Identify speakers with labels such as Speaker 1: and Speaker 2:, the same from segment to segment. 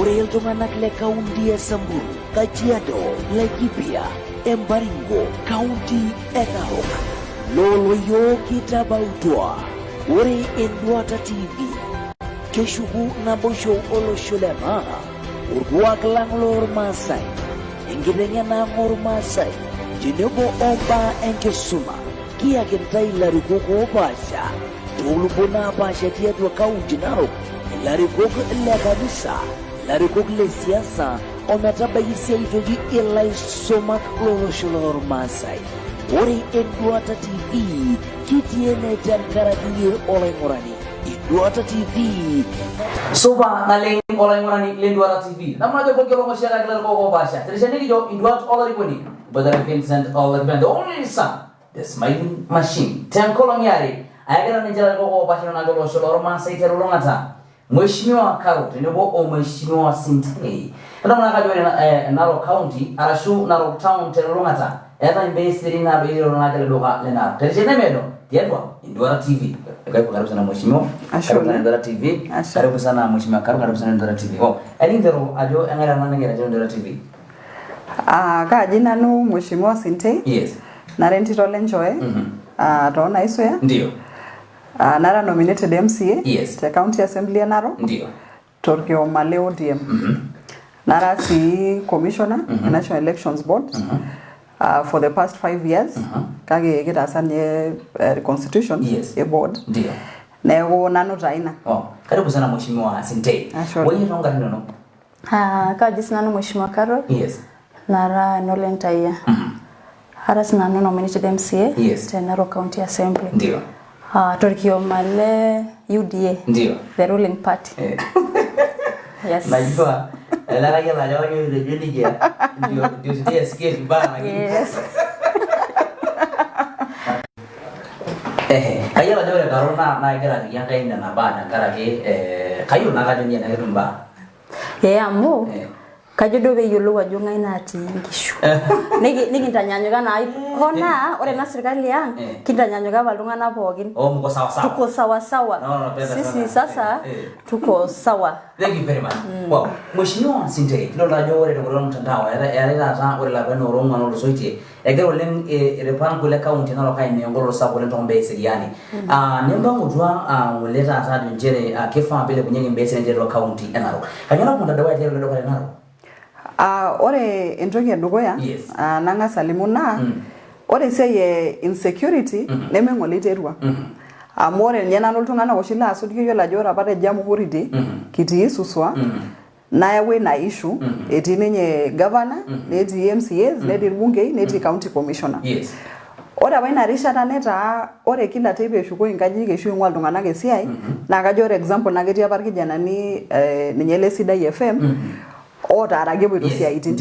Speaker 1: ore iltung'anak le kaunti ya Samburu, Kajiado, Laikipia, Baringo, kaunti e Narok, loloyo kitabautua. Ore Enduata TV, keshuku naboisho olosho le maa, orkuak lang lormaasai, enkiteng'ena ormaasai, tenebo ombaa enkisuma, kiakintai ilarikok oopaasha toolubot naapaasha tiatua kaunti Narok, ilarikok le kanisa, ilarikok le siasa, ometabaiki sii aitoki ilaisumak lolosho lormaasai. Ore Enduata TV kitii ene tenkaraki iyie olaing'urani. Enduata TV.
Speaker 2: Supa naleng olaing'urani le Enduata TV. Namnajo pokea lomoshaka kila koko basha. Tirishani kijo Enduata olarikoni. Brother Vincent Olarikoni, the only son, the smiling machine. Tenkolongiari. Ayagera ninjala koko basha na ngolo sholo Maasai terulongata. Mheshimiwa Karo tenebo o Mheshimiwa Sintei. Namna kajo Naro County, arashu Naro Town terulongata. Eta imbesiri na biro na kale doka lena. Tirishani medo. Dietwa Enduata TV. Karibu sana Mheshimiwa. Karibu sana Enduata TV. Karibu sana Mheshimiwa Karo, karibu sana Enduata TV. Oh, ndero ajo engara nana ngera Enduata TV.
Speaker 3: Kaji nanu Mheshimiwa Sintei.
Speaker 2: Yes.
Speaker 3: Narentito lenjoe. Tona isoya.
Speaker 2: Ndio.
Speaker 3: Nara nominated MCA.
Speaker 2: Yes.
Speaker 3: The County Assembly ya Naro.
Speaker 2: Ndio.
Speaker 3: 𝐒𝐚𝐫𝐴 DM. Nara si Commissioner National Elections Board. For the past 5 years. Kage kita asanye Constitution.
Speaker 2: Yes.
Speaker 3: A board.
Speaker 2: Ndio.
Speaker 3: Nego nano taina.
Speaker 2: Oh, karibu sana Mheshimiwa Sintei. Wewe ronga nino.
Speaker 4: Kaji nanu Mheshimiwa Karo.
Speaker 2: Yes.
Speaker 4: Nara nolentaya. Haras nanu nominated MCA.
Speaker 2: Yes.
Speaker 4: The Naro County Assembly.
Speaker 2: Ndio.
Speaker 4: 𝐒𝐚𝐫𝐴 UDA.
Speaker 2: Ndio.
Speaker 4: The ruling party. Yes.
Speaker 2: Najua la raia la jawa ni ndio ndio ndio sikia vibaya lakini.
Speaker 4: Yes.
Speaker 2: Kaya la jawa karona na ikara yanga ina na bana karake kayo na kajo ni na rumba.
Speaker 4: Amu kajodo be yolo wajunga ina ati ngishu. Nigi ntanyanyuka na hona ore na serikali yang kitanyanyuka balungana pookin.
Speaker 2: Mko sawa sawa.
Speaker 4: Tuko sawa sawa. Sisi sasa tuko sawa.
Speaker 2: Thank you very much. Wow. Mheshimiwa Sintei, kilo la jore kwa mtandao ya ta ore la bano ronga no soite. Egero len repan kule county na lokai ne ngoro sa kule tombe seriani. Nemba mudwa uleta ata njere kefa bele kunyenge mbese njere county Naro. Kanyana kunda dawa jere ndo kwa Naro.
Speaker 3: Ore entoki edukuya nang'asa alimu naa ore esiai insecurity nemeng'oliterua amu ore ninye nanu iltung'anak oshi laasut kiyiolo ajo ore apa te Jamhuri Day kitii Suswa nayawua ina issue etii ninye governor netii MCAs netii irbungei netii county commissioner. Ore apa ina rishata netaa ore kila teipa eshuko inkajijik eshu ing'ua iltung'anak esiai naa kajo ore example naa ketii apa irkijanani ninye le Sidai FM otaaraki epoito siaitin.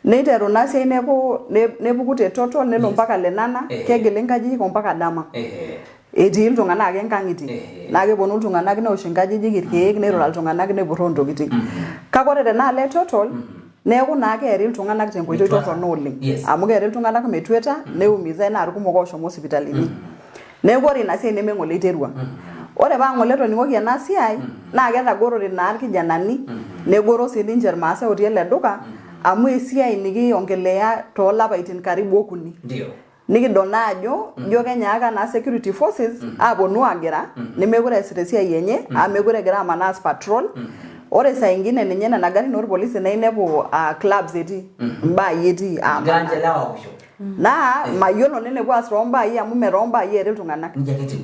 Speaker 3: Neiteru naa siai nepuku te total nelo mpaka lenana kegili inkajijik mpaka dama. Etii iltung'anak ake nkang'itie. Naa keponu iltung'anak neosh inkajijik irkeek neirura iltung'anak nepurroo ntokitin. Kake ore tenaalo e total neeku naa keeri iltung'anak tenkoitoi torrono oleng. Amu keeri iltung'anak metueta neumiza naa irkumok ooshomo sipitalini. Neeku ore ina siai nemeng'ole iterua. Ore paa ng'ole toning'oki ena siai naa ketagorore naa irkijanani negoro sii ninche irmaasai otii ele duka amu esiai nikiongelea toolapaitin karibu 3.
Speaker 2: Ndio.
Speaker 3: Nikidol naa ajo ijo kenyaaka naa security forces aaponu aagira nemekure eesita esiai enye amu mekure egira amanaa as patrol. Ore saa ingine ninye nena garin orpolisi nainepu clubs etii mbaai etii naa mayiolo nenepuo aas toombaai amu meetoombaai eeri iltung'anak.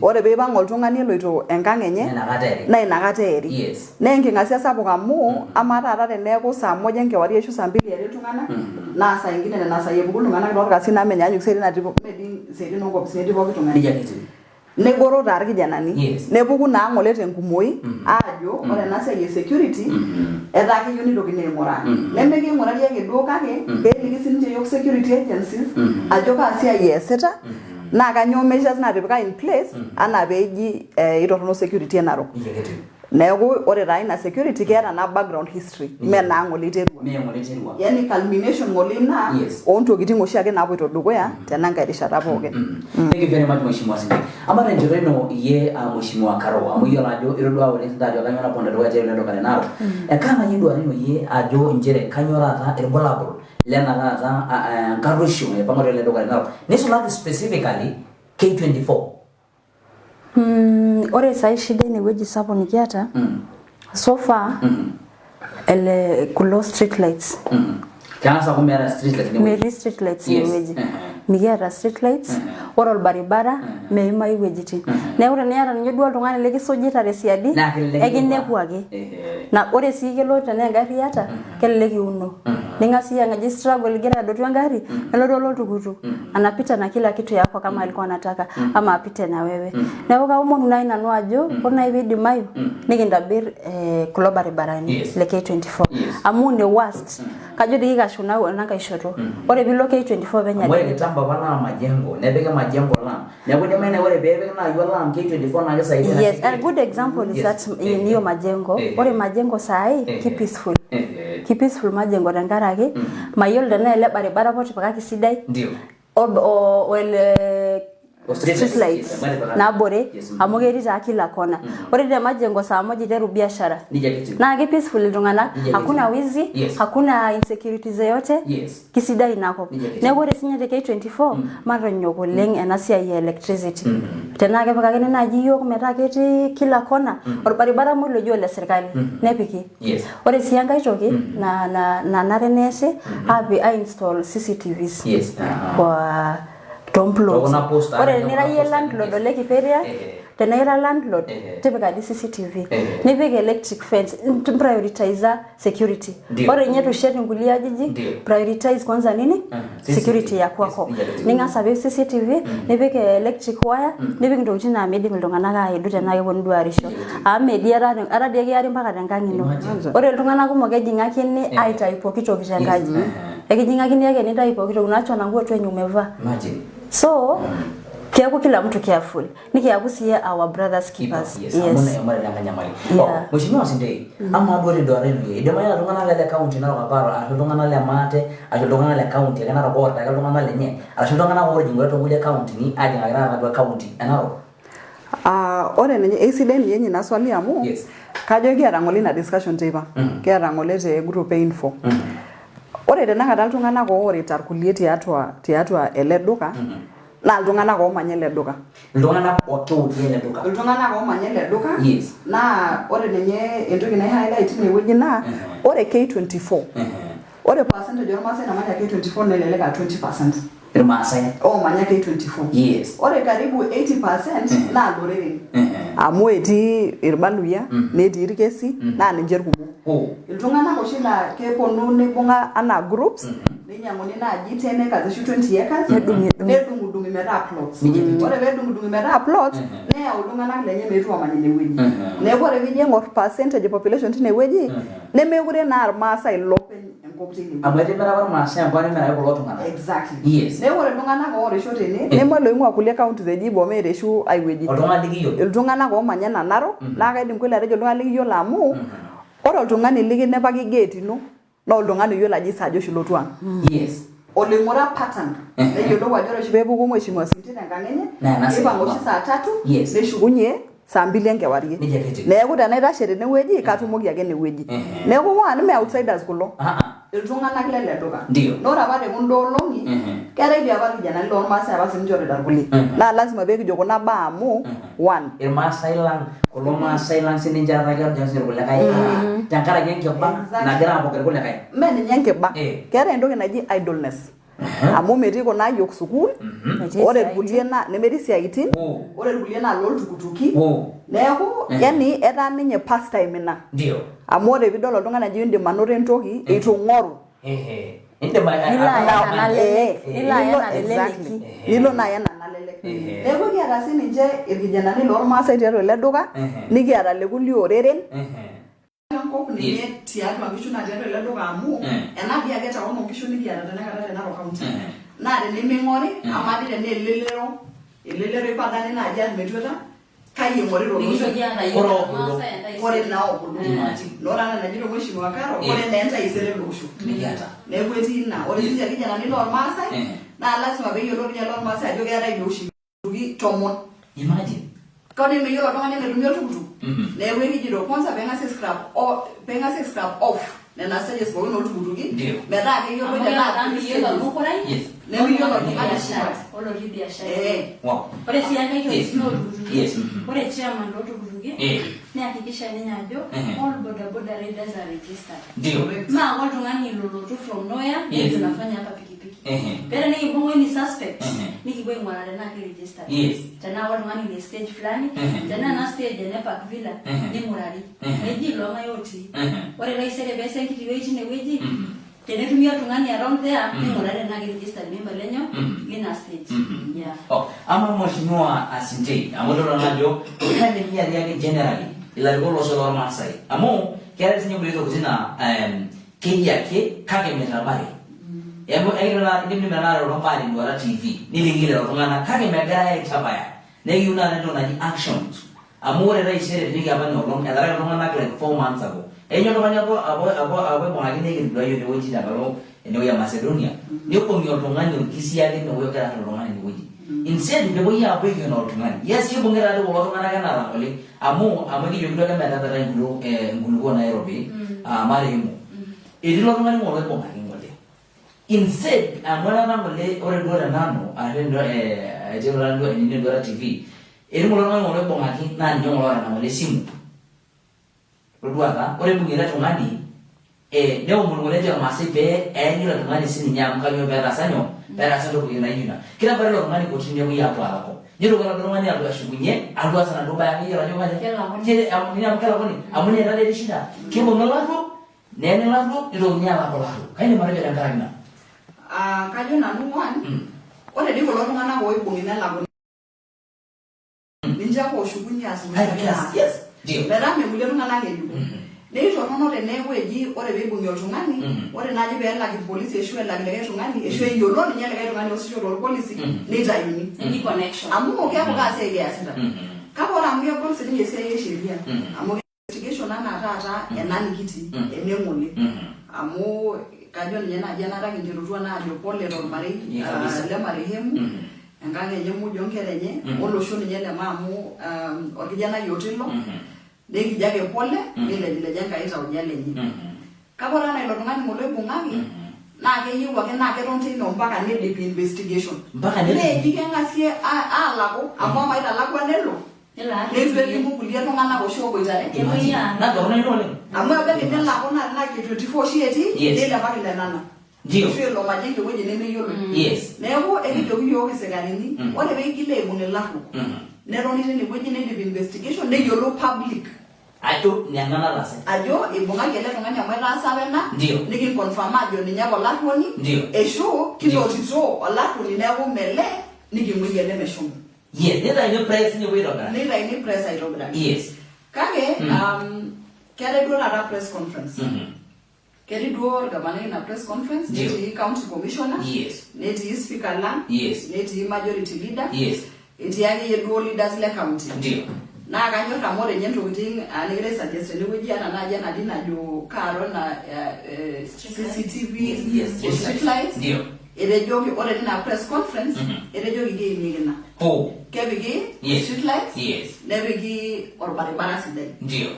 Speaker 3: Ore peipang' oltung'ani eloito enkang' enye naa inakata eeri. Naa enking'asia sapuk amu amaa taata teneeku saa 1 enkewarie ashu saa 2 eeri iltung'anak naa saa ingine nena saai epuku iltung'anak toorkasin naa menyaanyuk isiaitin oonkopisini etii pooki tung'ani. Negoro taa irkijanani nepuku naa ng'ole tenkumoi aajo ore ena siai e security etaa keyieu nitokini aing'uraa. Nemeking'urari ake duo kake peeliki sininche yiok security agencies ajo kaa siai eesita naa kanyoo measures naatipika in place anaa peeji itorrono security e Narok. Neeku ore taa ina security keeta na background history me naa ng'ole iterua. Yani culmination ng'ole naa ontokitin oshi ake naapoito dukuya tenankai rishata pookin.
Speaker 2: Thank you very much Mheshimiwa Sinde. Amara njoreno ye Mheshimiwa Karo amu yiolo ajo irodua oleng ajo kanyo naponda dukuya tiatua ele duka Naro. Kama yidua nino ye ajo njere kanyo taata irbulabul lena taata nkarusho epango ele duka Naro. Nisulaki specifically K24.
Speaker 4: Ore sai shida inewueji sapuk nikiata so far ele kulo street lights.
Speaker 2: Kianza kumera street lights
Speaker 4: Meri street lights inewueji. Mikiata street lights ore olbaribara meimai wuejitin. Neeku teniata ninye duo oltung'ani likisujita tesiadi ekinepu ake. Na ore sii kelo tenaa engari iyata kelelek iuno. Ning'asi ang'aji struggle igira adotu engari nelotu oltukutuk anapita na kila kitu yako kama alikuwa anataka ama apite na wewe. Neeku kaomonu nai nanu ajo ore nai piidimayu nikintabir kulo baribarani le K24 amu ne worst kajo diki kashuna enankai shoto. Ore pilo K24 penya
Speaker 2: tamba bana majengo nepeke majengo la neeku demene ore peepeke na yua la K24 na kesaidia.
Speaker 4: Yes, a good example is that in hiyo majengo ore majengo sai keep peaceful. Keep peaceful majengo tenkaraki mayiolo tena ele barabara poti pakaki sidai
Speaker 2: ndio
Speaker 4: o street lights nabore amu ketii taa kila kona. Ore te majengo saa moja iteru biashara na ke peaceful iltung'anak, hakuna wizi, hakuna insecurity yoyote, kisidai nako. Neeku ore sinye te K24 matonyok oleng ena siai ya electricity. Tenaa kepikakini naaji yiok metaa ketii kila kona orbaribara mulo jo le serikali nepiki. Ore sii enkae toki nanare neesi ai install CCTVs kwa Tomplot. Ore nira ye landlord ole Kiperia, tenaira landlord tipika di CCTV. Nipik electric fence, prioritize security. Ore nye tushet ngulia ajiji, prioritize kwanza nini? Security ya kwako. Ning'asa pik CCTV, nipik electric wire, nipik ntokitin na meidim iltung'anak aidu tenaa keponu duo arisho. Amedi ara die kiari mpaka tenkang' ino. Ore iltung'anak kumok ejing'akini aitayu pooki toki tenkaji. Ekijing'akini ake nitayu pooki toki nacho na nguo tu enye umevaa. So, kiaku kila mtu careful. Nikiaku siye our brothers keepers.
Speaker 2: Yes. Mheshimiwa Sinde, ama adore ndo areno ye. Idema ya tungana le county na kaparo, atungana le mate, atungana le county, kana rapota, atungana le nye. Atungana ko jingo to ngule county ni aje ngara na county. Enaro.
Speaker 3: Ore nenye 𝐂𝐸 yenye na swali amu. Kajo kiata ngole na discussion teipa. Kiata ngole te group info. Ore tenakata iltung'anak oorita irkulie tiatua ele duka na iltung'anak oomanya ele duka.
Speaker 2: Iltung'anak otuutie ele duka.
Speaker 3: Iltung'anak oomanya ele duka. Na ore ninye entoki nai-highlight inewueji naa ore K24. Ore percentage ormaasai namanya K24 nelelek 20%.
Speaker 2: Irmaasai
Speaker 3: oomanya K24. Ore karibu 80% naa loreren. Amu etii irbaluya, netii irkesi naa ninche irkumok. Iltung'anak oshi laa keponu nibung'a ana groups ninyang'uni naaji 10 acres ashu 20 acres nedung'udung'i metaa plots. Ore peedung'udung'i metaa plots neyau iltung'anak lenye meetu amany inewueji. Neeku ore piijo aing'or percentage population tinewueji nemekure naa irmaasai lopeny enkop tine.
Speaker 2: Amu etimira apa irmaasai enkop nemiraki kulo tung'anak.
Speaker 3: Exactly. Neeku ore iltung'anak ooresho tene neme loing'ua kulie counties eji Bomet ereshu ai wueji.
Speaker 2: Oltung'anak likiyiolo.
Speaker 3: Iltung'anak oomanya ina Naro naa kaidim kweli atejo iltung'anak likiyiolo amu ore oltung'ani likinepaki gate ino na oltung'ani oyiolo ajo saajo oshi lotu ang'. Oling'ura pattern neyiolou ajo ore oshi peepuku Mheshimiwa Sinde tenkang' enye nipang' oshi saa 3 neshukunye saa 2 enkewarie. Neeku tenaitashe tenewueji katumoki ake enewueji. Neeku mee outsiders kulo. Iltung'anak lele duka. Ore apa tekunda olong'i keetai dii apa irkijanani lormaasai apa sininche orita irkulie. Naa lazima peekijo kuna baa amu one.
Speaker 2: Irmaasai lang, kulo maasai lang sininche ata kejo sinche irkulikae. Tenkaraki enkiba nagira apok irkulikae.
Speaker 3: Mee ninye enkiba. Keetai entoki naji idleness. Amu metii kuna ayiok sukuul, ore irkulie naa nemetii siaitin, ore irkulie naa looltukutuki. Neeku yani etaa ninye pastime ina. Amu ore piidol oltung'ani ajo indim anoto entoki eitu ing'oru. Nilo naa ena nalelek. Neeku kiata sininche irkijanani lormaasai tiatua ele duka, nikiata le kulie oreren. Enkop ninye tiatua nkishu naa tiatua ele duka amu ena dii ake taon onkishu nikiata tenakata te Narok County. Naa teneming'ori ama dii tenaa elelero ipadani naaji ametuata Kayi ngori ro kore nao lora na jiro mwishi mwakaro kore nenta isere lushu nekweti na ore sisi akija na nilo Masai na lazima be yolo nya lo Masai ajo gara ilushi rugi tomon
Speaker 2: imagine
Speaker 3: kone me yolo tongani me dumyo tukutu newe jiro kwanza benga se scrap off na stages bo no tukutu gi meda ke yolo nya na yolo no kora yes newe yolo tongani shara
Speaker 4: olo libya shara
Speaker 2: wow
Speaker 4: ore si yake hiyo no tukutu yes ore chairman ndo tukutu gi ne hakikisha ninyajo all boda riders are registered
Speaker 2: ndio
Speaker 4: ma watu ngani lolotu from nowhere tunafanya hapa pikipiki pero ni bongo ni suspect ni kibwe mwana na registered
Speaker 2: yes
Speaker 4: tena watu ngani ni stage fulani tena na stage ne park villa ni murari eji lo mayoti ore raisere bese kitiwe chine weji tena tumia tungani around there ni murari na registered member lenyo lina stage yeah
Speaker 2: ama mheshimiwa Asinte amodoro najo kande mia yake generally ila golo solo Masai amo kera sinyo buleto kuzina kiyake kake metabari yabo ayirona ndimni Naro rombali ndwara TV nilingile rotongana kake megara ya tabaya ne yuna ndo na actions amore raisere ndigi abano rom edara rotongana like 4 months ago enyo kama abo mwagine ndio yo woji dabalo eneo ya Macedonia nipo ngi rotongana kisi yake no wekara rotongana ni woji instead de boya abege no rotongana yes yo bongera do rotongana kana rakole amagi yokuda kama tata ngulu Nairobi maremo edilo rotongana mo wepo ngingole instead amwana ngole ore dora nano arendo general ni ndora TV eri mulonga ngole bongaki nani nyongora na ngole simu rodwaka ore bungira tongani ne umuntu ngole ja masipe engira tongani sini nyam kanyo bera sanyo kuyina yuna kila bare lo ngani kotinye mu yapo alako nyiro kana tongani alo ashugunye alwa sana ndo baya ngira nyo kanya kile amuni amkala koni amuni ndale shida kibo ngalato nene lato ilo nyala ko lato kaini maraja ndangana
Speaker 3: kajo na nuwan ore diko lo ngana go ibungina lago ninja ko shugunya asu
Speaker 2: yes dio
Speaker 3: bera me mulero ngana ngeju neito nono teneweji ore bibungi oltungani ore naji bela ki polisi eshwe la lege tungani eshwe yolo ninye lege tungani osisho ro polisi nitayuni ni connection amu okya ka se ya sita kabora amya polisi ni yese yeshiria amu investigation na tata enani kiti enemuli amu kajo ninye na jana rangi ndirutwa na ajo pole ro mari le marehemu enganga yemu jonkerenye olosho ninye le mamu orkijana yotilo degi jage pole ile janga ita ujalenyi kabora na ilo tungani mole bungani na ke yiwa ke na ke ronte no mpaka ne deep investigation
Speaker 2: mpaka ne
Speaker 3: dikenga sie alago amboma ita lagwa nelo ne mu kulia tungana ko shogo ita
Speaker 2: na dorona ino
Speaker 3: amu abe ke la kona na ke 24 shieti ile baki le nana
Speaker 2: ndio
Speaker 3: sio lo majike weje ne yolo
Speaker 2: yes
Speaker 3: nebo ekito yo kiseganini ore be kile munne lako ne ronite ne weje ne deep investigation ne yolo public
Speaker 2: ajo nyangana lase
Speaker 3: ajo ibunga gele tongani amwera sabena
Speaker 2: ndio
Speaker 3: niki confirm ajo ninyabo latoni
Speaker 2: ndio
Speaker 3: esho kilo tito latoni nebo mele niki mwigele meshomo
Speaker 2: yes neta ino press ni wiro gara
Speaker 3: neta ini press ayo gara
Speaker 2: yes
Speaker 3: kage kere do na press conference kere do gamane na press conference neti county commissioner
Speaker 2: yes
Speaker 3: neti speaker land
Speaker 2: yes
Speaker 3: neti majority leader
Speaker 2: yes
Speaker 3: eti yake yedo leaders le county
Speaker 2: ndio
Speaker 3: na kanyota more nyento kuting aligre suggest ni weji ana naja na dina jo karo na CCTV street lights
Speaker 2: ndio
Speaker 3: ere jogi ore dina press conference ere jogi ge migina kebigi street lights nebigi orbare bara sidai
Speaker 2: ndio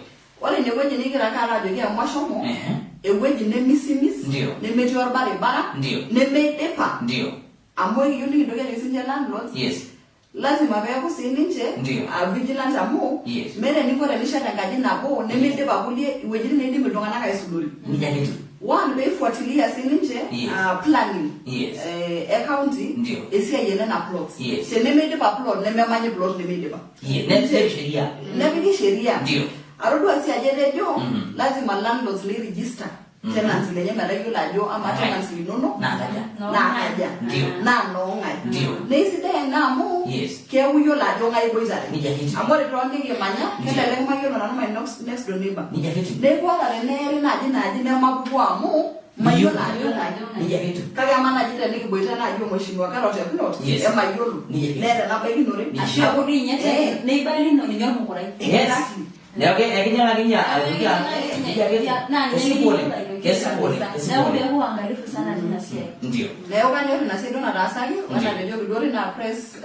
Speaker 3: ore ne weji ni gira kara jogi amashomo eweji ne misimis ne meti orbare bara ne medepa
Speaker 2: ndio
Speaker 3: amwe yuni ndoge nisinje landlords lazima beko sininje vigilant amu mere niko relisha tangaji nabo nemende bakulie wejini nendi mtongana ka isuduri
Speaker 2: nijagetu
Speaker 3: one be fuatilia sininje planning county esia yena na plots se nemende ba plot nememanye plot nemende ba
Speaker 2: ne sheria
Speaker 3: nebigi sheria arodu asia jerejo lazima landlords li register tenants lenye regular jo ama tenants linono
Speaker 2: na
Speaker 3: kaja na no ngai nesi de ngamu ke uyo la jo ngai boizare amore to andi manya kelele mayo na my next door neighbor ne kwa la ne na ji ne mabubu amu Mayolo kaka mana jita nikiboita na ajo mheshimiwa Karot Eknot mayolo nera na begi nore
Speaker 4: ashakuri nyete neibali no ninyo mukorai
Speaker 2: exactly leo ke akinya kesi pole
Speaker 4: leo uangalifu sana tunasia
Speaker 2: ndio
Speaker 3: leo kanyo tunasia ndo na rasali wana ndio kidori na press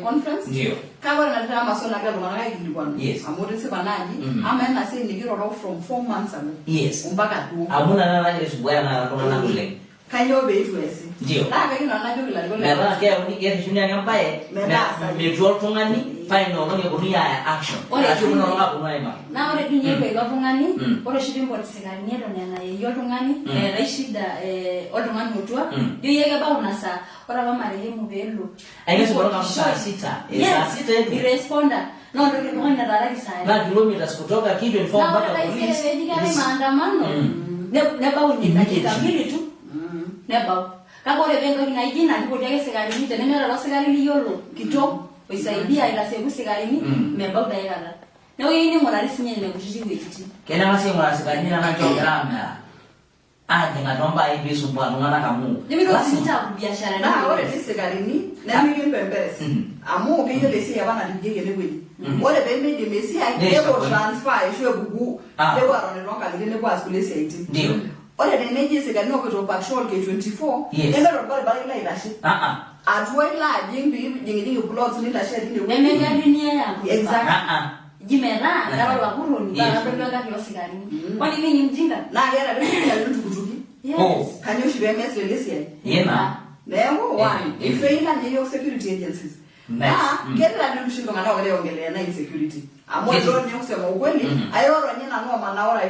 Speaker 3: conference
Speaker 2: ndio
Speaker 3: kawa na drama so na galo ngana ngilikuwa amuri se banaji ama na say nigiro from 4 months ago mpaka tu
Speaker 2: amuna na ile subaya na tona kule
Speaker 3: kanyo beitwese
Speaker 2: ndio
Speaker 3: na kaki na najo kila
Speaker 2: na na kia unige shunya ngambaye na mutual tungani final ngoni kunia ya action action no ngapo naima
Speaker 4: na ore dinye kwa tungani ore shirimbo tsigani nyedo na yo tungani na shida otungani mutwa yo yega ba unasa ora ba marehemu belu
Speaker 2: ayeso bora saa 6
Speaker 4: ni responder no ndo tungani na dara kisaya
Speaker 2: na kilometers kutoka kido inform mpaka police
Speaker 4: ni maandamano ne ba unyika kamili tu ne ba kakore bengo inaijina ndipo yake serikali tena mera la serikali yolo kitoko oisaidia ila sebu serikali memba udaigala no yini moralisi nyene kushiji witi
Speaker 2: kena masi moralisi kanyina na jogramna anje ngatomba ibisu bwana ngana kamu
Speaker 4: basi biashara
Speaker 3: na ore serikali na mimi mbembelesi amu ke lesi yabana ndije ne bwe ore bembe de mesi ai debo transfer ishwe gugu debo arone ronga ngine kwa skulesi aiti
Speaker 2: ndio
Speaker 3: ore de neje serikali no ko patrol ke 24 endo ro bale la ilashi atwela jingi plots ni la share ni
Speaker 4: memega dunia yangu
Speaker 3: exactly
Speaker 4: jimera ngalo wa kuruni bana bemega kilo sigari kwani mimi ni mjinga
Speaker 3: na gera ndio ntukutuki kanyo shibe mesle lesi
Speaker 2: yena
Speaker 3: leo one ifeila ni yo security agencies gera ndio mshindo ngana wale ongelea na insecurity amwezo ni kusema ukweli ayoro nyina no manaora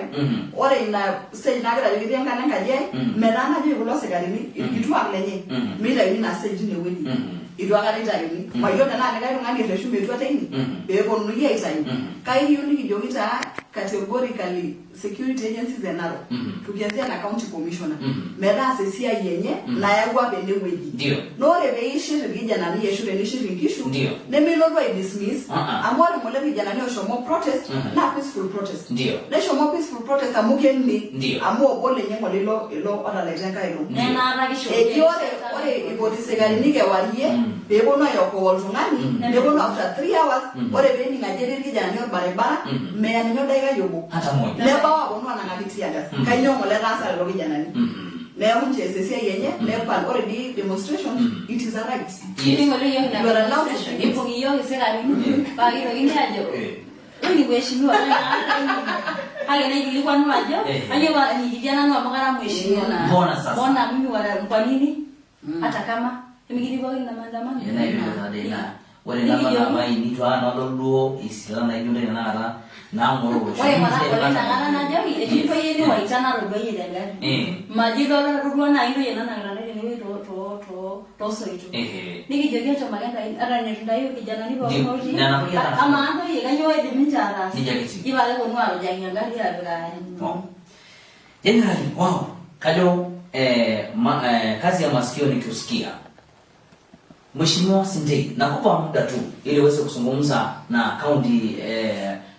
Speaker 3: ore ina stage na gera bibi ngana ngaje merana je kulo sigari ni itwa lenye mira ina stage ni wedi idwaka litaini mayona na ngai ngani reshume itwa taini bebo nugia itaini kai yuni kijogita categorically security agencies and Naro tukianzia na county commissioner mera sesia yenye na yagwa bende wedi
Speaker 2: ndio
Speaker 3: no rebe shiri kijana ni yeshure ni shiri ngishu ne milodwa I dismiss amore mole kijana ni oshomo protest na peaceful protest
Speaker 2: ndio
Speaker 3: ne shomo peaceful protest amukenni amu obole nyengo lilo ora lejenga ilo
Speaker 4: na rakisho
Speaker 3: ore iboti segari nige warie bebo no yoko woltungani bebo no after 3 hours ore beni ngajeri kijana ni barabara me ani nyoda iga yobo
Speaker 2: hata moja
Speaker 3: leba wabonwa na ngalitia gas kanyongo le rasa lo kijana ni leo mchesesia yenye leba already demonstration it is a right
Speaker 4: ningo le yo na demonstration ipo ngiyo serikali ba hilo gini ajo ni kuheshimiwa haya na ilikuwa nwajo aje wa ni kijana nwa magara mheshimiwa
Speaker 2: mbona sasa
Speaker 4: mbona mimi wala kwa nini hata kama imigiriwa ina maandamano
Speaker 2: na hiyo ndio wale na mai ni twa na lolo isilana hiyo ndio na ngoro
Speaker 4: wewe mwana na na jawi ejipo yeni waitana rodo yele ngari majido la rodo na ndio yana na ngara ni to so itu nikijogea cha maganda ara ni ndayo kijana ni kwa moji ama ando yeganyo ede mitara ibale ko nwalo janya ngari ya bra
Speaker 2: generally wow kajo kazi ya masikio ni kusikia. Mheshimiwa Sindei, nakupa muda tu ili uweze kuzungumza na county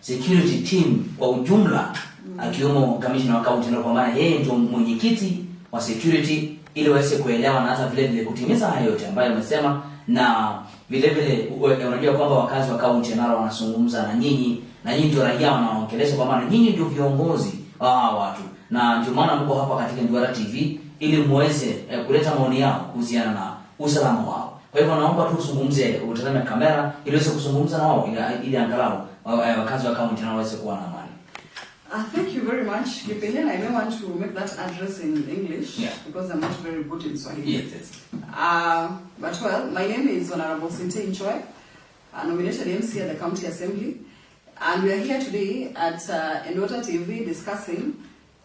Speaker 2: security team kwa ujumla, akiwemo commissioner wa county, na kwa maana yeye ndio mwenyekiti wa security, ili waweze kuelewa na hata vile vile kutimiza hayo yote ambayo umesema, na vile vile unajua kwamba wakazi wa county Naro wanazungumza na nyinyi ndio raia wanaongelesha, kwa maana nyinyi ndio viongozi wa watu, na ndio maana mko hapa katika Nduara TV ili muweze kuleta maoni yao kuhusiana na usalama wao. Kwa hivyo naomba tu uzungumze, utazame kamera ili uweze kuzungumza na wao ili angalau wakazi wa county Naro waweze kuwa na amani.
Speaker 3: Thank you very much. Kipengele, I may want to make that address in English because I'm not very good in Swahili.
Speaker 2: Yes.
Speaker 3: But well, my name is Honorable 𝐍𝐚𝐫𝐶, nominated MC at the County Assembly, and we are here today at Nduara TV discussing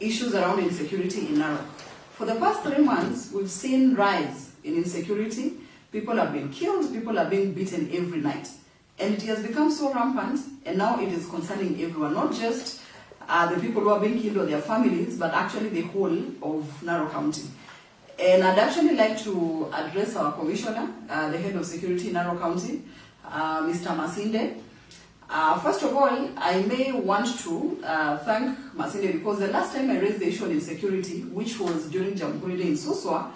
Speaker 3: issues around insecurity in Naro. For the past 3 months, we've seen rise in insecurity. People have been killed, people are being beaten every night. And it has become so rampant, and now it is concerning everyone, not just the people who are being killed or their families, but actually the whole of Naro County. And I'd actually like to address our commissioner, the head of security in Naro County, Mr. Masinde. First of all, I may want to thank Masinde, because the last time I raised the issue on insecurity, which was during Jamhuri Day in Suswa,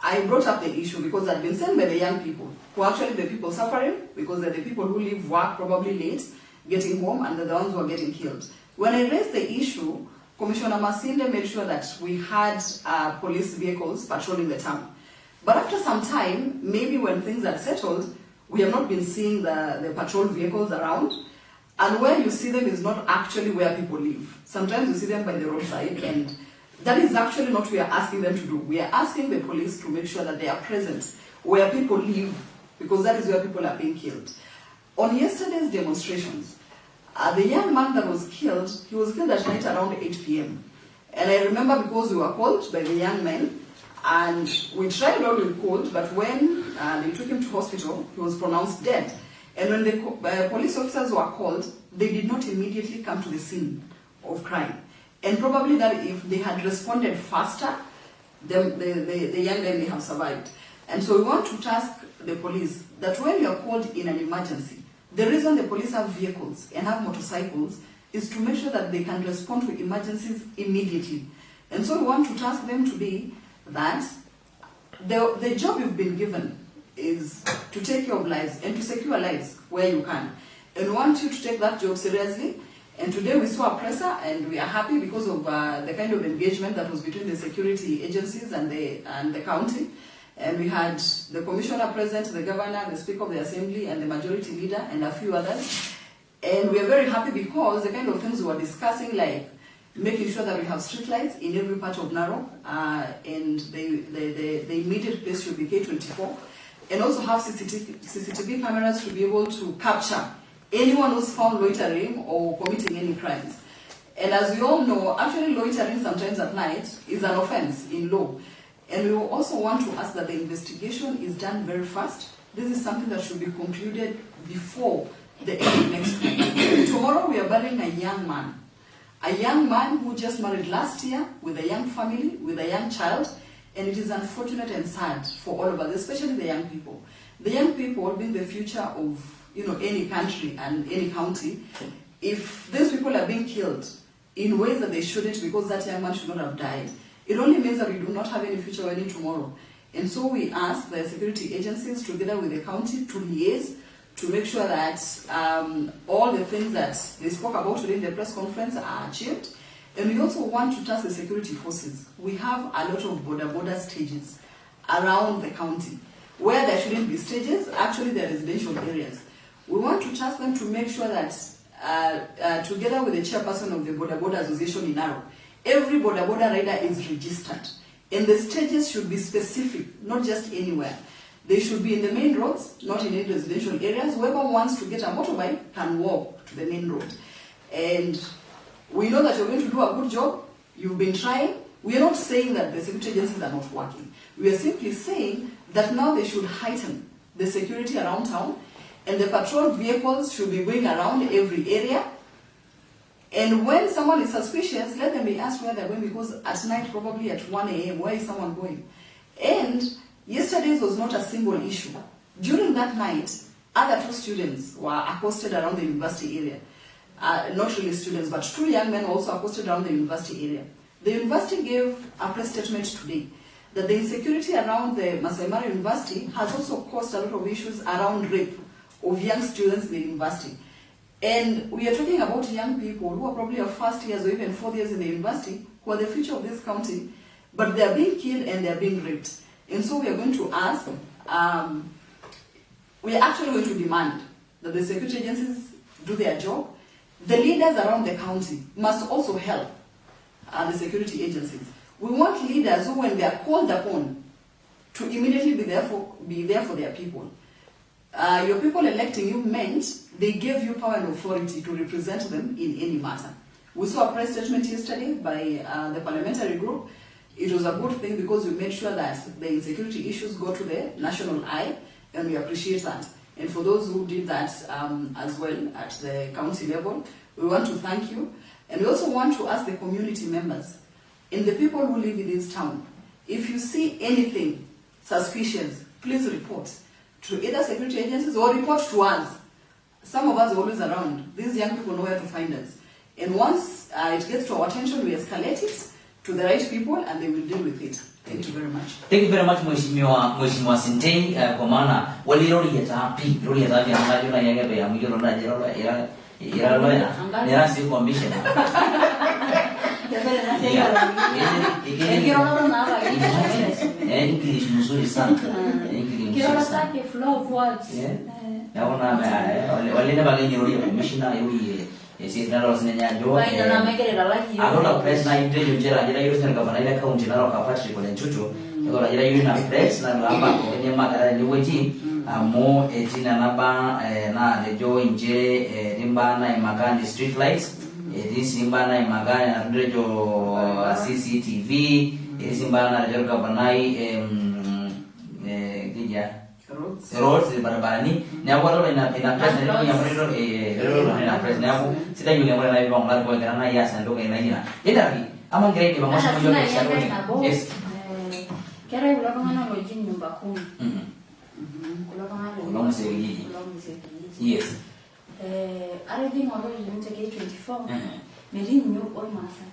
Speaker 3: I brought up the issue because I'd been sent by the young people, who are actually the people suffering, because they're the people who leave work probably late, getting home, and they're the ones who are getting killed. When I raised the issue, Commissioner Masinde made sure that we had police vehicles patrolling the town. But after some time, maybe when things had settled, we have not been seeing the patrol vehicles around. And where you see them is not actually where people live. Sometimes you see them by the roadside, and that is actually not what we are asking them to do. We are asking the police to make sure that they are present where people live, because that is where people are being killed. On yesterday's demonstrations, the young man that was killed, he was killed at night around 8 p.m. And I remember because we were called by the young men, and we tried all we could, but when they took him to hospital, he was pronounced dead. And when the police officers were called, they did not immediately come to the scene of crime. And probably that if they had responded faster, the young guy may have survived. And so we want to task the police that when you are called in an emergency, the reason the police have vehicles and have motorcycles is to make sure that they can respond to emergencies immediately. And so we want to task them today that the job you've been given is to take care of lives and to secure lives where you can. And we want you to take that job seriously. And today we saw a presser, and we are happy because of the kind of engagement that was between the security agencies and the county. And we had the commissioner present, the governor, the speaker of the assembly, and the majority leader, and a few others. And we are very happy because the kind of things we were discussing, like making sure that we have street lights in every part of Naro, and the immediate place should be K24, and also have CCTV cameras to be able to capture anyone who's found loitering or committing any crimes. And as we all know, actually loitering sometimes at night is an offense in law. And we will also want to ask that the investigation is done very fast. This is something that should be concluded before the end of next week. Tomorrow we are burying a young man who just married last year with a young family, with a young child, and it is unfortunate and sad for all of us, especially the young people. The young people being the future of any country and any county. If these people are being killed in ways that they shouldn't, because that young man should not have died, it only means that we do not have any future or any tomorrow. And so we ask the security agencies together with the county to liaise to make sure that all the things that they spoke about today in the press conference are achieved. And we also want to task the security forces. We have a lot of border stages around the county. Where there shouldn't be stages, actually there are residential areas. We want to task them to make sure that together with the chairperson of the Border Association in Naro, every border rider is registered. And the stages should be specific, not just anywhere. They should be in the main roads, not in any residential areas. Whoever wants to get a motorbike can walk to the main road. And we know that you're going to do a good job. You've been trying. We are not saying that the security agencies are not working. We are simply saying that now they should heighten the security around town, and the patrol vehicles should be going around every area. And when someone is suspicious, let them be asked where they're going, because at night, probably at 1 a.m., where is someone going? And yesterday's was not a single issue. During that night, other 2 students were accosted around the university area. Not really students, but 2 young men also accosted around the university area. The university gave a press statement today that the insecurity around the Masai Mara University has also caused a lot of issues around rape of young students in the university. And we are talking about young people who are probably your first years or even 4th years in the university, who are the future of this county, but they are being killed and they are being raped. And so we are going to ask, we are actually going to demand that the security agencies do their job. The leaders around the county must also help the security agencies. We want leaders who, when they are called upon, to immediately be there for their people. Your people electing you meant they gave you power and authority to represent them in any matter. We saw a press statement yesterday by the parliamentary group. It was a good thing because we made sure that the insecurity issues go to the national eye, and we appreciate that. And for those who did that as well at the county level, we want to thank you. And we also want to ask the community members and the people who live in this town, if you see anything suspicious, please report to either security agencies or report to us. some of us are always around. These young people know where to find us. And once it gets to our attention, we escalate it to the right people and they will deal with it. Thank you very much.
Speaker 2: Thank you very much, Mheshimiwa Sintei, kwa maana walirudi yatapi, rudi yatapi ambayo na yenge ya mjoro na jero ya ni rasi kwa mission. English mzuri sana.
Speaker 4: English flow of words.
Speaker 2: Naona wale bageni rudi ya commissioner yeye esi Naro sinenyajo.
Speaker 4: Why na megerera lagi.
Speaker 2: Agora press na intejo jera yiro sina gavana ile county Naro ka Patrick kwa Nchuchu. Agora yira yuri na press na lamba kwenye magara ni weji mo etina naba na lejo inje rimba na imagani street lights. This rimba na imagani na ndejo CCTV. This rimba na lejo gavana gija roads barabarani ni hapo ina press na ya mredo na press na hapo sita yule mwana na ibang ngalo kwa kana ya sanduka ina jina ila ama grade ba masha moja ya shauri yes
Speaker 4: kera yule bwana lojini nyumba 10
Speaker 2: kula msegi yes
Speaker 4: already model ni 24 melini nyo all masa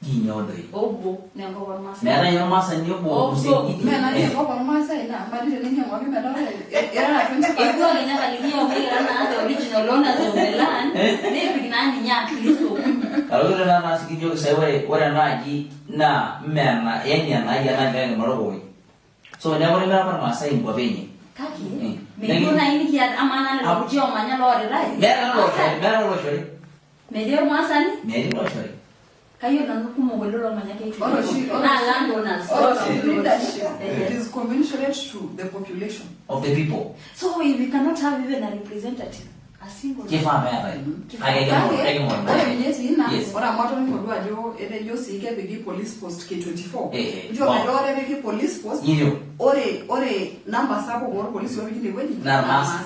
Speaker 2: Ginyodoi.
Speaker 4: Obo, nengo kwa masa.
Speaker 2: Mera yo masa ni obo msegi.
Speaker 3: Mera ni kwa masa ina mali ni ngwa mimi ndo era na 20.
Speaker 4: Iko ni na linia omega na the original owner of the land. Ni bignani nya Kristo.
Speaker 2: Kalora na nasikijo sewe wala naji na mena yani anaja na ngani morogo. So never remember masa imbo benye.
Speaker 4: Kaki. Mimi na ini kia amana na kujio manya lore rai.
Speaker 2: Mera lo shori.
Speaker 4: Medio masa ni?
Speaker 2: Medio lo shori.
Speaker 4: Kayo na nukumo gololo manyake itu.
Speaker 3: Na landowners. Leadership. It is commensurate to the population
Speaker 2: of the people.
Speaker 4: So we cannot have even a representative. A single.
Speaker 2: Kifa mera. Age mo.
Speaker 3: Yes. Ora moto ni kodwa jo ene jo sike bigi police post K24. Jo medore bigi police post. Ore number sabo gor police yo bigi ni wedi.
Speaker 2: Na masa.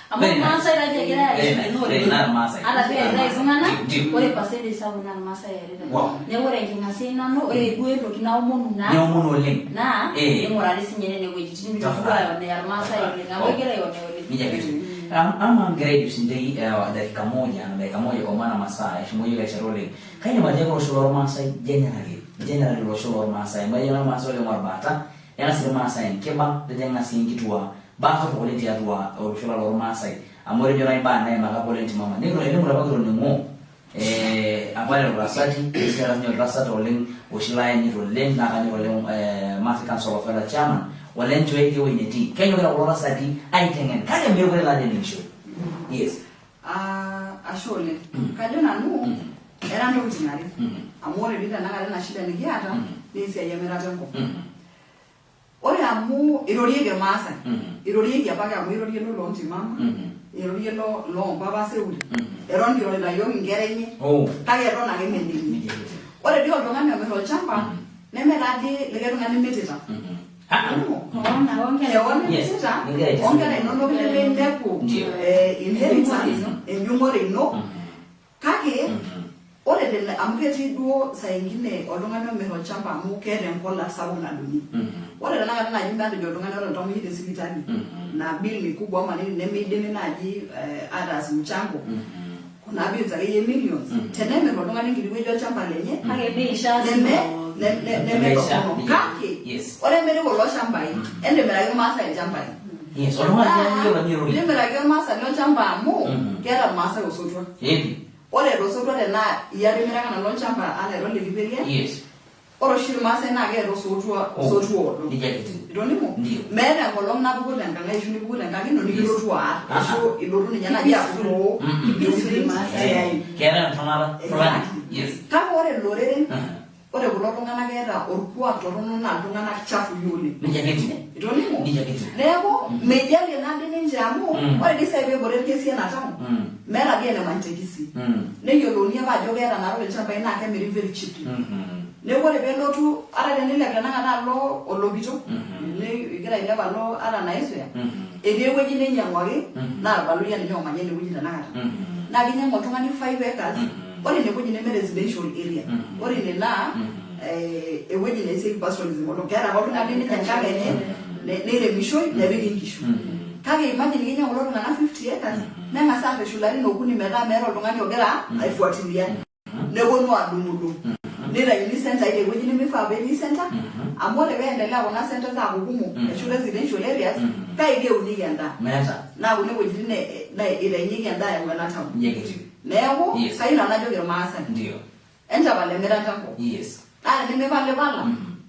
Speaker 4: Among masa ila jegera ya
Speaker 2: no na masa.
Speaker 4: Ala be rai zungana. Ore pasende sabu na masa ya rida. Ne ore kinga sina no ore duendo kina omunu na.
Speaker 2: Ni omunu ole.
Speaker 4: Na e morale sinyene ne wedi tini bituwa ya masa ya rida. Ngawegera yo ne ole.
Speaker 2: Nije kitu. Ama grade usindei dakika moja kwa maana masaa shimoyo ya sharole. Kanya majengo shoro Masai generally lo shoro Masai. Majengo Masai le marbata. Yana sima Masai keba dejenga singitwa. Bafa volunteer atwa orushora lo Masai. Amore jona ibana ya maka volunteer mama. Niko le mura bagro nimo. Abale lo rasati, sera nyo rasata oleng oshilai ni roleng na kani oleng Masai Council of Elder Chairman. Walencho eke weneti. Kenyo kana lo rasati aitengen. Kaya mbele kwa la denisho. Yes.
Speaker 3: Ashole. Kajona nu era ndo kutinari. Amore bida nanga na shida ni giata ni sia yemera tango. Ore amu iroriege masa. Iroriege apaga amu iroriege no lonti mama. Iroriege lo baba seuli. Eron di ore la yo ngerenye. Kage ron na gemendi. Ore dio ndo ngani amero chamba. Neme radi lege ngani meteta. Ongera inono kile ndepo inheritance enyumore no kake ore de amuketi duo saa nyingine odongana mero chamba amukere nkola sabu na duni ore de nanga na nyumba de odongana ro ntomu yide sibitani na bill kubwa ama nini nemide naji others mchango kuna bill za millions teneme odongana ngiriwe chamba lenye
Speaker 4: kake bi shazi
Speaker 3: neme kake ore mere ko lo shamba yi ende mera yo masa ya shamba yi
Speaker 2: yes ono ya yo la nyiro
Speaker 3: ni mera yo masa lo shamba mu kera masa usotwa ore lo sotwa de na ya mera kana lo shamba ana ro le biberia
Speaker 2: yes
Speaker 3: oro shiri masa na ge ro sotwa
Speaker 2: ni jakiti
Speaker 3: idoni mo mera ko lo na bugo danga ngai shuni bugo danga ni no ni lo twa so iloru ni nyana ya flo ibisiri masa ya
Speaker 2: kera tonala yes
Speaker 3: ka ore lorere ore kulo tungana gera orkuak torono na tungana chafu yule
Speaker 2: nijakiti
Speaker 3: idonimo
Speaker 2: nijakiti
Speaker 3: lego mejali na ndini njamu ore disaibe bore kesi na tamu mera bien na mantekisi ne yolonia ba jogera na ro chamba ina ke very very cheap ne ore belo tu ara de nile kana na lo olobito ne igera ile ba lo ara na yeso ya ede weji ne nyamwage na balu ya nyoma nyene weji na nakata na ginya ngotungani 5 acres ore ne weji ne residential area ore ne na weji ne save pastoralism ono kera ba tuna dini kanga ne le misho ne bigi kishu Kake imagine kinya kulo tung'ana 50 acres neng'asa apeshulari nokuni metaa meeta oltung'ani ogira aifuatilia. Neponu adung'udung'. Nitayuni center ile wueji nemifaa peetii center. Amu ore peendelea kuna centers aaku kumok ashu residential areas kaide eunieki endaa.
Speaker 2: Meeta.
Speaker 3: Naa kune wuejitin itainyeki endaa ewena town.
Speaker 2: Negative.
Speaker 3: Neeku kayieu najoki irmaasai.
Speaker 2: Ndio.
Speaker 3: Enchapale emirata enkop.
Speaker 2: Yes.
Speaker 3: Nemepalipala.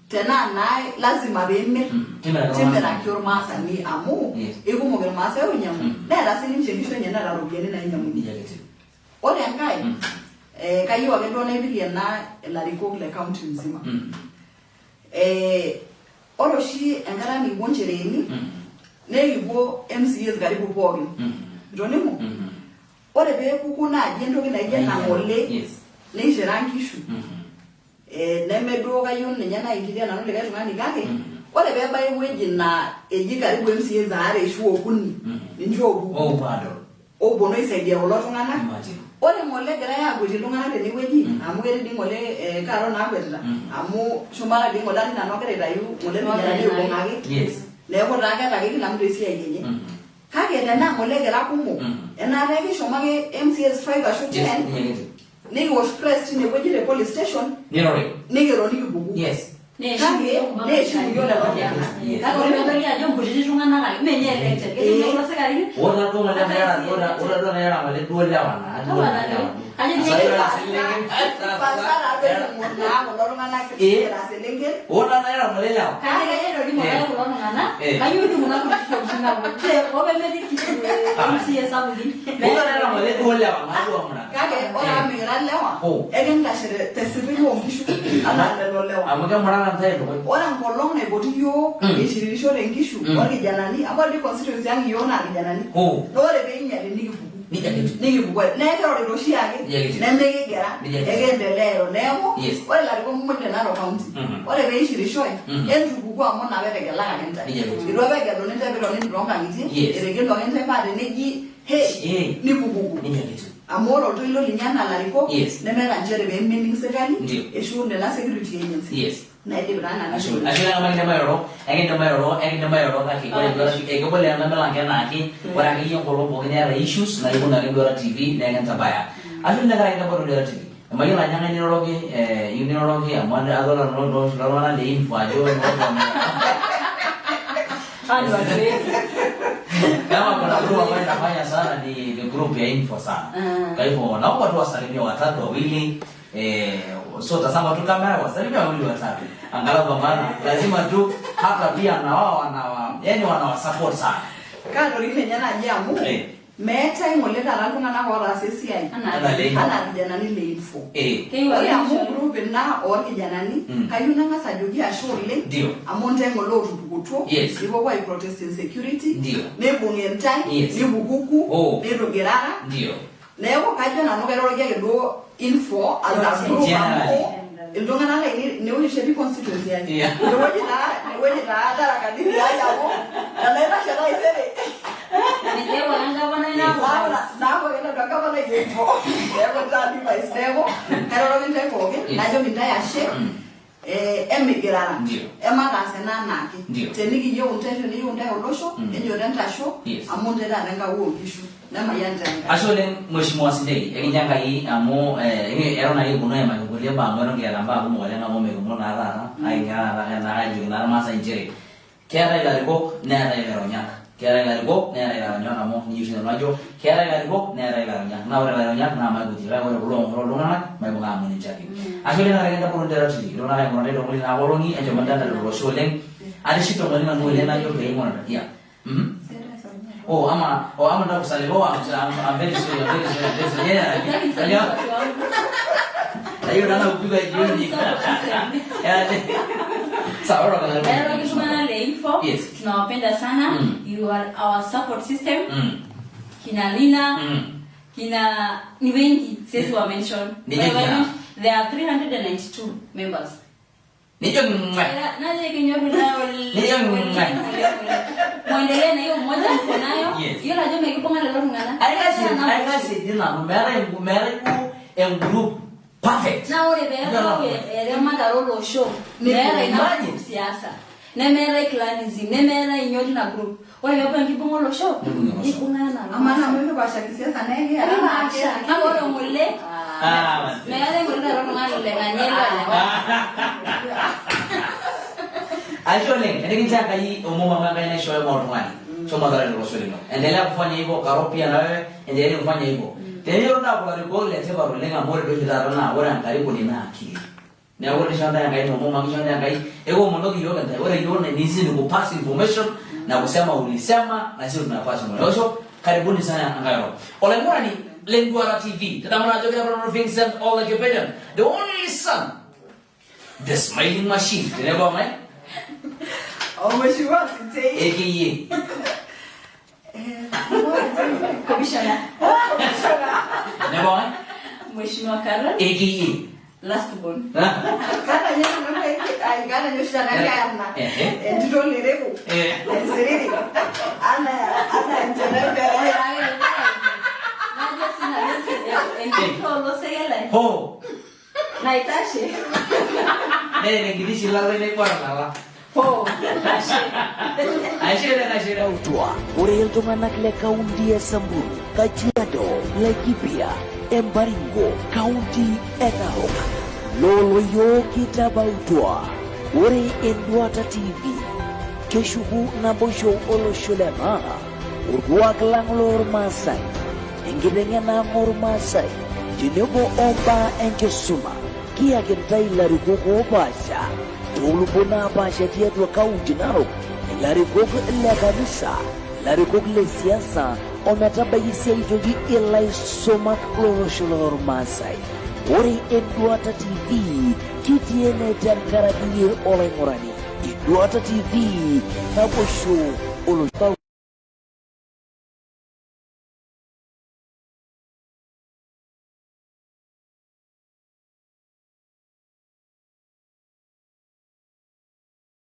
Speaker 3: Tenaa naa lazima peemir. Timiraki ormaasani amu ikumok irmaasai oinyang'u. Neeta sininche nkishu enye neeta ropiyiani nainyang'unye. Ore enkae kayieu ake duo naipirie ena ilarikok le county mzima. Ore oshi enkata nikipuo nchereeni nekipuo MCAs karibu pookin. Itoning'o? Ore peepuku naaji entoki naijo ena ng'ole neishira nkishu. Nemeduo kayieu ninye naikiria nanu likae tung'ani kake ore peebaya ewueji naa eji karibu MCAs aare ashu okuni ninche oopuku. Ooponu aisaidia kulo tung'anak. Ore ng'ole egirai aaguetie iltung'anak tenewueji amu ketii dii ng'ole karo naakwetita amu shumata dii ng'ole nanu ogira aitayu ng'ole vijana neibung'aki. Neeku taa ketaki kila mtu esiai enye. Kake tenaa ng'ole egira kumok enaata kishomo ake MCAs 5 ashu 10 nikiwosh press tinewueji te police station nikiro nikipuku. Kake neishiu yiok lelo tung'anak.
Speaker 4: Kake ore peedoli ajo nkutiti tung'anak ake menye elected. Ketii kulo sikarini.
Speaker 2: Ore duo nera ng'ole duo lewa naa.
Speaker 4: Ajo
Speaker 3: pasara abe ng'ona kulo tung'anak kira selenken.
Speaker 2: Ore nera ng'ole lewa.
Speaker 4: Kake kayieu ng'ole kulo tung'anak. Kayieu kuna kutiti tung'anak. Ope metii MCA sapukin.
Speaker 2: Ore nera ng'ole duo lewa naa duo ng'ona.
Speaker 3: Kake ore amikira lewa ekintashe tesipil oonkishu anaa lelo lewa.
Speaker 2: Amu kemurana ntae dukuya.
Speaker 3: Ore enkolong naipoti yiok eishirikishore nkishu orkijanani amu ore constituency ang yiok naa kijanani. Ore peinyali nikipuku. Nikipuku. Neeku ore oshi ake nemekigira ekiendelea ero. Neeku ore ilarikok kumok te Naro County ore peishirishoe entupuku amu ina peetegelakaki ntae. Itu apa egeluni ntae piitoni toonkang'itie etegeluaki ntae paa teneji nipukuku. Amu ore oltoilo linyi enaa larikok nemeeta nchere peemening serkali eshu nena security agency. Naidip taa nanu.
Speaker 2: Ashu ekindim airoro kake ore duo ekibole enemelang enaake ore akeyie enkolong pookin neeta issues naikuna ake duo TV nekintabaya. Ashu nekaraki ntabolo duo TV. Emayiolo ajo ng'ae niroroki amu adol nanu iltung'anak le info ajo kama kuna group ambayo inafanya sana ni group ya info sana. Kwa hivyo naomba tu wasalimie watatu wawili so tazama tu kamera wasalimie wawili watatu. Angalau kwa maana lazima tu hata pia na wao wanawasupport sana.
Speaker 3: Kando ile nyana nyamu meeta ing'ole taata iltung'anak ootaasa esiai anaa kijanani le info. Ore amu group ina orkijanani kayieu nang'as ajoki ashe oleng amu ntae ng'ole ootupukutuo nipuopuo aiprotest insecurity neibung'i ntae nipukuku nitugirara. Neeku kajo nanu kairoroki ake duo info as a group amu iltung'anak inewueji shetii constituency ai. Inewueji taa darakadini ai amu enaitashe taisere. Naaku kena gavana info. Neeku taa device neeku kairoroki ntae pookin najoki ntae ashe emigirara emataas ena anaake. Tenikiyieu ntae teniyieu ntae olosho enyoto entasho amu ntae taata enkau oonkishu nemayian ntae.
Speaker 2: Ashe oleng Mheshimiwa Sidai ekinjo Enkai amu eton ake kiponu aimaki nkulie baa amu eton kiata mbaa kumok oleng amu mekumok naa taata ajoki naa irmaasai nchere keetai ilarikok neetai ilaronyak. Keetai ilarikok neetai ilaronyak amu niyieu sinanu najo keetai ilarikok neetai ilaronyak. Naa ore ilaronyak naa maiguti kake ore kulo ong'oro iltung'anak maibung'a amu ninche ake. Ashe oleng naaraki ntapolo Nterra TV ilo naa aing'uraki toonkulie naakolong'i enchom entadal olosho oleng. Atiship tong'oleng nanu oleng najo peing'urata. Ama ndakusalimia I'm very sorry. Ayo nana kupiga jioni. Sawa roka na.
Speaker 4: Nero kishumana le info. Tunawapenda sana. You are our support system. Kina Lina. Kina ni wengi sisi wa mention. There are 392 members.
Speaker 2: Nijo
Speaker 4: naje kinyoru na muendelee na hiyo moja mko nayo. Hiyo najua mkiponga leo ngana.
Speaker 2: Aigasi dina mera group perfect.
Speaker 4: Na ore bero ya mata rolo show. Mera ina siasa. nemera clanism, nemera inyoti na group. Ore mepo nkibungo lo show. Ibungana.
Speaker 3: Amana mwe kwa shakisiasa nege.
Speaker 4: Na oro mule. Megale ngorida ro ngani le nganyela.
Speaker 2: Actually, ndikitaka hii umoma mwanga ina show mo twani. Choma dara ndo swali no. Endelea kufanya hivyo, karopia na wewe, endelea kufanya hivyo. Tenio ndo kwa recall ya teba rulenga more do kitara na ora karibu ni na akili. Ne ora shanda ya kai umoma ngishanda ya kai. Ego monogi yoga ndio ora yone nizi ni kupass information na kusema ulisema na sisi tunapaswa mwisho. Karibuni sana Naro. Ole morani Lengwara TV. Tatamana joga bro Vincent 𝐒𝐚𝐫𝐴. The only son. The smiling machine. Remember me?
Speaker 3: Oh, mheshimiwa sitei.
Speaker 2: 𝐂𝐴𝐬.
Speaker 4: Commissioner.
Speaker 2: Remember me?
Speaker 4: Mheshimiwa Kara.
Speaker 2: 𝐂𝐴𝐬.
Speaker 4: Last born.
Speaker 3: Kana nyama mwe ai kana nyosha na kana. Ndito lereko. Seriri. Ana njerebe.
Speaker 4: Najua sina leke. Ndiko lo segele.
Speaker 2: Ho.
Speaker 4: Na itashi.
Speaker 2: Nene ngilishi la lene kwa la.
Speaker 4: Ho.
Speaker 2: Ashira.
Speaker 1: Utwa ore iltunganak le kaunti ya Samburu, Kajiado, Laikipia, Embaringo, kaunti Narok. Loloyo kitabautwa ore Endwata TV. Keshugu na bosho olosholema. Urguak lang lor Masai. Ingibengena ngor Masai. Jinugo oba enjesuma. Kia gentai larikuko basha. Tulubuna basha tiadwa kaunti Narok. Larikuko illa kanisa. Larikuko le siasa. Onatabayisi ijogi illa isoma lorosholor Masai. Ore Endwata TV. Kitiene tankaragir olengorani. Endwata TV. Nabosho olosholema.